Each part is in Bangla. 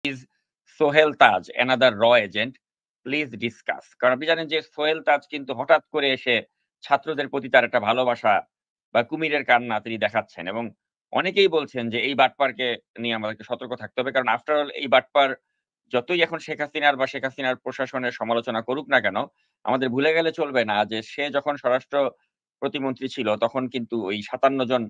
ইজ সোহেল তাজ অ্যানাদার র এজেন্ট? Please discuss. কারণ আপনি জানেন যে সোহেল তাজ কিন্তু হঠাৎ করে এসে ছাত্রদের প্রতি তার একটা ভালোবাসা বা কুমিরের কান্না তিনি দেখাচ্ছেন এবং অনেকেই বলছেন যে এই বাটপারকে নিয়ে আমাদেরকে সতর্ক থাকতে হবে। কারণ আফটার অল এই বাটপার যতই এখন শেখ হাসিনার বা শেখ হাসিনার প্রশাসনের সমালোচনা করুক না কেন, আমাদের ভুলে গেলে চলবে না যে সে যখন স্বরাষ্ট্র প্রতিমন্ত্রী ছিল তখন কিন্তু ওই ৫৭ জন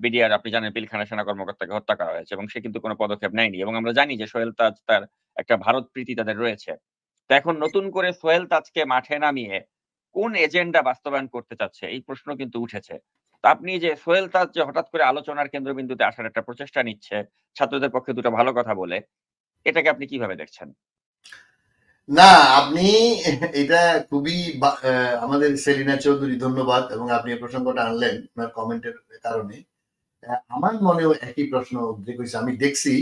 বিডিআর আপনি জানেন পিলখানা সেনা কর্মকর্তাকে হত্যা করা হয়েছে এবং সে কিন্তু কোন পদক্ষেপ নেয়নি। এবং আমরা জানি যে সোহেল তাজ তার একটা ভারত প্রীতি তাদের রয়েছে। তো এখন নতুন করে সোহেল তাজকে মাঠে নামিয়ে কোন এজেন্ডা বাস্তবায়ন করতে চাচ্ছে এই প্রশ্ন কিন্তু উঠেছে। তো আপনি যে সোহেল তাজ যে হঠাৎ করে আলোচনার কেন্দ্রবিন্দুতে আসার একটা প্রচেষ্টা নিচ্ছে ছাত্রদের পক্ষে দুটো ভালো কথা বলে, এটাকে আপনি কিভাবে দেখছেন? না, আপনি এটা খুবই আমাদের সেলিনা চৌধুরী ধন্যবাদ, এবং আপনি এই প্রসঙ্গটা আনলেন আপনার কমেন্টের কারণে। আমার মনেও একই প্রশ্ন উদ্রেক হয়েছে। আমি দেখছি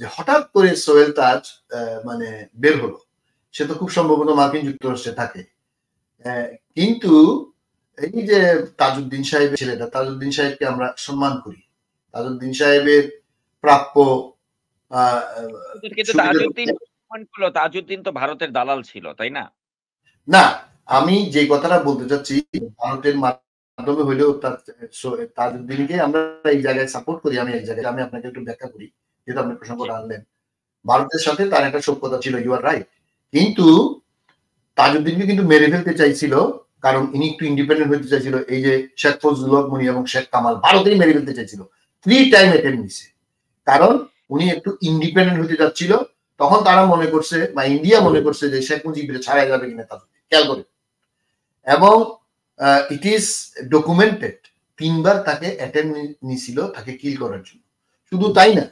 যে হঠাৎ করে সোহেল তাজ মানে বের হলো। সে তো খুব সম্ভবত মার্কিন যুক্তরাষ্ট্রে থাকে, কিন্তু এই যে তাজউদ্দিন সাহেবের ছেলেটা, তাজউদ্দিন সাহেবকে আমরা সম্মান করি। তাজউদ্দিন সাহেবের প্রাপ্য কিন্তু তাজউদ্দিন তো ভারতের দালাল ছিল, তাই না? না, আমি যে কথাটা বলতে চাচ্ছি, ভারতের মাধ্যমে হইলেও তাজউদ্দিনকে আমরা এই জায়গায় সাপোর্ট করি। আমি আপনাকে একটু ব্যাখ্যা করি, যেহেতু আপনি প্রসঙ্গটা আনলেন। ভারতের সাথে তার একটা সখ্যতা ছিল, ইউ আর রাইট। কিন্তু তাজউদ্দিনকে কিন্তু মেরে ফেলতে চাইছিল, কারণ ইনি একটু ইন্ডিপেন্ডেন্ট হতে চাইছিল। এই যে শেখ ফজলুল হক মনি এবং শেখ কামাল ভারতেই মেরে ফেলতে চাইছিল, 3 টাইম অ্যাটেম্প নিছে, কারণ উনি একটু ইন্ডিপেন্ডেন্ট হতে যাচ্ছিল। তখন তারা মনে করছে, বা ইন্ডিয়া মনে করছে, যে শেখ মুজিবের ছাড়া যাবে কিনা তাজউদ্দিন, খেয়াল করে। এবং ইট ইজ ডকুমেন্টেড, 3 বার তাকে অ্যাটেম্প নিছিল তাকে কিল করার জন্য। শুধু তাই না,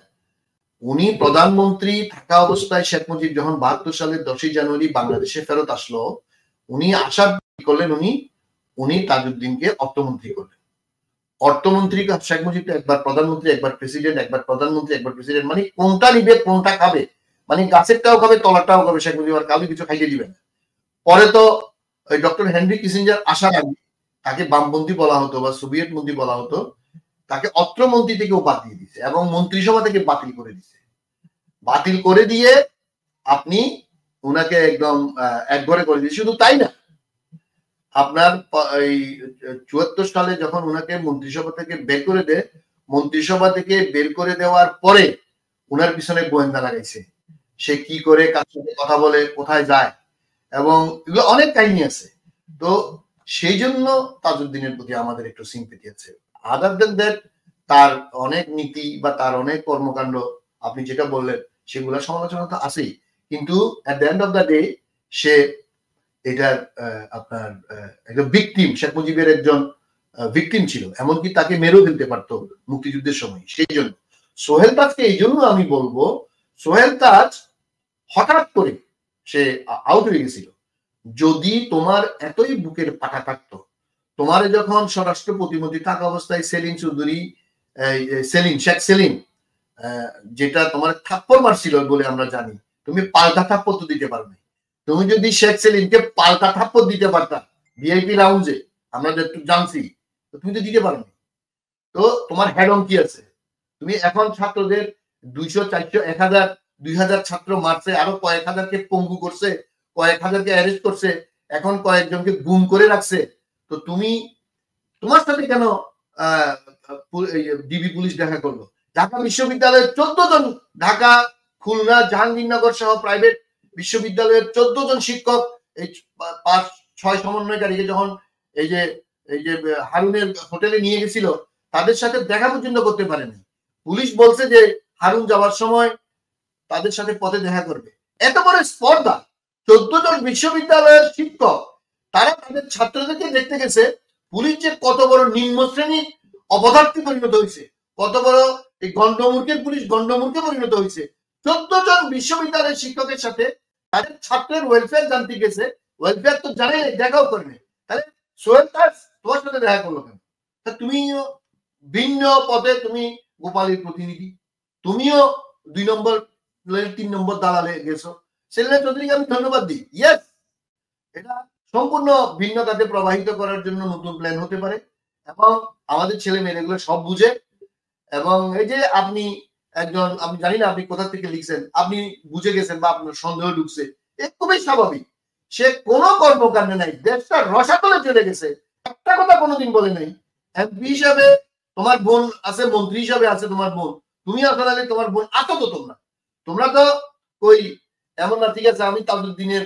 উনি প্রধানমন্ত্রী থাকা অবস্থায় শেখ মুজিব যখন ৭২ সালের 10ই জানুয়ারি বাংলাদেশে ফেরত আসলো, উনি আসার করলেন, উনি তাজউদ্দিনকে অর্থমন্ত্রী করলেন। অর্থমন্ত্রী শেখ মুজিব একবার প্রধানমন্ত্রী, একবার প্রেসিডেন্ট, একবার প্রধানমন্ত্রী, একবার প্রেসিডেন্ট, মানে কোনটা নিবে কোনটা খাবে, মানে গাছেরটাও খাবে তলারটাও খাবে শেখ মুজিব, আর কাউকে কিছু খাইতে দিবেন। পরে তো ওই ডক্টর হেনরি কিসিঞ্জার আসার আগে তাকে বামপন্থী বলা হতো বা সোভিয়েত মন্ত্রী বলা হতো, তাকে অর্থমন্ত্রী থেকেও বাদ দিয়ে দিচ্ছে এবং মন্ত্রিসভা থেকে বাতিল করে দিচ্ছে। বাতিল করে দিয়ে আপনি ওনাকে একদম একঘরে করে দিয়েছে। শুধু তাই না, আপনার এই ৭৪ সালে যখন ওনাকে মন্ত্রিসভা থেকে বের করে দেয়, মন্ত্রিসভা থেকে বের করে দেওয়ার পরে ওনার পিছনে গোয়েন্দা লাগাইছে, সে কি করে, কার সাথে কথা বলে, কোথায় যায়, এবং এগুলো অনেক কাহিনী আছে। তো সেই জন্য তাজউদ্দিনের প্রতি আমাদের একটু সিম্পেথি আছে। আদার দেন দ্যাট, তার অনেক নীতি বা তার অনেক কর্মকাণ্ড আপনি যেটা বললেন সেগুলো সমালোচনা তো আছেই, কিন্তু at the end of the day সে এটার আপনার একজন ভিকটিম, শেখ মুজিবের একজন ভিকটিম ছিল, এমনকি তাকে মেরেও ফেলতে পারতো মুক্তিযুদ্ধের সময়। সেই জন্য সোহেল তাজকে এই জন্য আমি বলবো, সোহেল তাজ হঠাৎ করে সে আউট হয়ে গেছিল। যদি তোমার এতই বুকের পাটা থাকতো, তোমার যখন স্বরাষ্ট্র প্রতিমন্ত্রী থাকা অবস্থায় সেলিম চৌধুরী, শেখ সেলিম, যেটা তোমার থাপ্পড় মারছিল বলে আমরা জানি, তুমি পাল্টা থাপ্পড় তো দিতে পারবে। তুমি যদি শেখ সেলিমকে পাল্টা থাপ্পড় দিতে পারতা ভিআইপি রাউন্ডে, আমরা একটু জানছি, তুমি তো দিতে পারবে। তো তোমার হেড অন কি আছে? তুমি এখন ছাত্রদের 200, 400, 1000, 2000 ছাত্র মারছে, আরো কয়েক হাজারকে পঙ্গু করছে, কয়েক হাজারকে অ্যারেস্ট করছে, এখন কয়েকজনকে গুম করে রাখছে। তো তুমি, তোমার সাথে কেন ডিবি পুলিশ দেখা করলো? ঢাকা বিশ্ববিদ্যালয়ের 14 জন, ঢাকা, খুলনা, জাহাঙ্গীরনগর সহ প্রাইভেট বিশ্ববিদ্যালয়ের 14 জন শিক্ষক এই 5-6 সমন্বয়কারীকে যখন এই যে হারুনের হোটেলে নিয়ে গেছিল, তাদের সাথে দেখা পর্যন্ত করতে পারেনি। পুলিশ বলছে যে হারুন যাওয়ার সময় তাদের সাথে পথে দেখা করবে। এত বড় স্পর্ধা, 14 জন বিশ্ববিদ্যালয়ের শিক্ষক তারা তাদের ছাত্রদেরকে দেখতে গেছে। পুলিশ যে কত বড় নিম্ন শ্রেণীর অপদার্থে পরিণত হয়েছে, কত বড় এই গণ্ডমূর্খের পুলিশ গণ্ডমূর্খে পরিণত হয়েছে। 14 জন বিশ্ববিদ্যালয়ের শিক্ষকের সাথে তাদের ছাত্রের ওয়েলফেয়ার জানতে গেছে, ওয়েলফেয়ার তো জানে, দেখাও করেনি। তাহলে সোহেল তাজ তোমার সাথে দেখা করলো কেন? তুমিও ভিন্ন পদে, তুমি গোপালের প্রতিনিধি, তুমিও 2 নম্বর 3 নম্বর দালালে গেছো। সেলিনা চৌধুরীকে আমি ধন্যবাদ দিই। ইয়েস, এটা সম্পূর্ণ ভিন্ন কাজে প্রবাহিত করার জন্য নতুন প্ল্যান হতে পারে, এবং আমাদের ছেলে মেয়ে এগুলো সব বুঝে। এবং এই যে আপনি একজন, আমি জানি না আপনি কোথা থেকে লিখছেন, আপনি বুঝে গেছেন বা আপনার সন্দেহ ঢুকছে, এ খুবই স্বাভাবিক। সে কোনো কর্মকাণ্ডে নাই, দেশটা রসাতলে চলে গেছে, একটা কথা কোনোদিন বলে নাই। এমপি হিসাবে তোমার বোন আছে, মন্ত্রী হিসাবে আছে তোমার বোন, তুমি আসলে তোমার বোন আতো তো তোমরা তো ওই এমন না, ঠিক আছে আমি তাজউদ্দিনের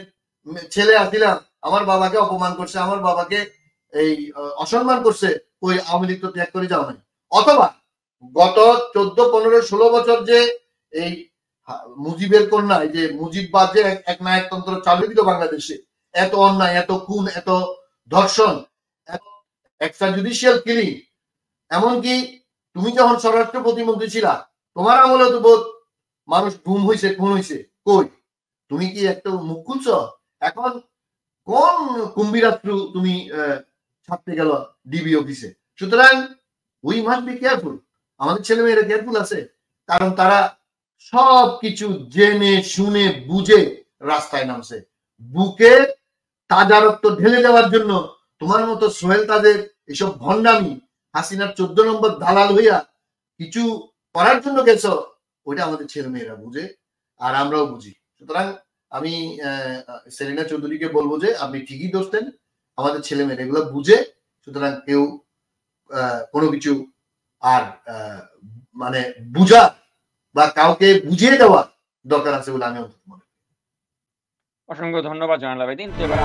ছেলে আসছিলাম, আমার বাবাকে অপমান করছে, আমার বাবাকে এই অসম্মান করছে, ওই আওয়ামী লীগ তো ত্যাগ করে যাও নাই। অথবা গত 14, 15, 16 বছর যে এই মুজিবের কন্যা, এই যে মুজিববাদ যে এক নায়কতন্ত্র চালু দিল বাংলাদেশে, এত অন্যায়, এত খুন, এত ধর্ষণ, এক্সট্রা জুডিশিয়াল কিলিং, এমনকি তুমি যখন স্বরাষ্ট্র প্রতিমন্ত্রী ছিলা, তোমার আমলে তো বোধ মানুষ গুম হয়েছে, খুন হয়েছে, কই তুমি কি একটা মুখ খুলছ? এখন কোন কুম্ভীরাত্রু তুমি ছাড়তে গেল ডিবি অফিসে? সুতরাং উই মাস্ট বি কেয়ারফুল। আমাদের ছেলে মেয়েরা কেয়ারফুল আছে, কারণ তারা সবকিছু জেনে শুনে বুঝে রাস্তায় নামছে, বুকে তাজা রক্ত ঢেলে দেওয়ার জন্য। তোমার মতো সোহেল তাদের এসব ভণ্ডামি, হাসিনার 14 নম্বর দালাল হইয়া কিছু করার জন্য গেছ, ওইটা আমাদের ছেলে মেয়েরা বুঝে, আর আমরাও বুঝি। সুতরাং আমি সেলিনা চৌধুরীকে বলবো যে আপনি ঠিকই ধরতেন, আমাদের ছেলে মেয়েরা এগুলো বুঝে। সুতরাং কেউ কোনো কিছু আর মানে বুঝা বা কাউকে বুঝিয়ে দেওয়া দরকার আছে বলে আমি মনে করি। অসংখ্য ধন্যবাদ জয়নাল আবেদিন। এবার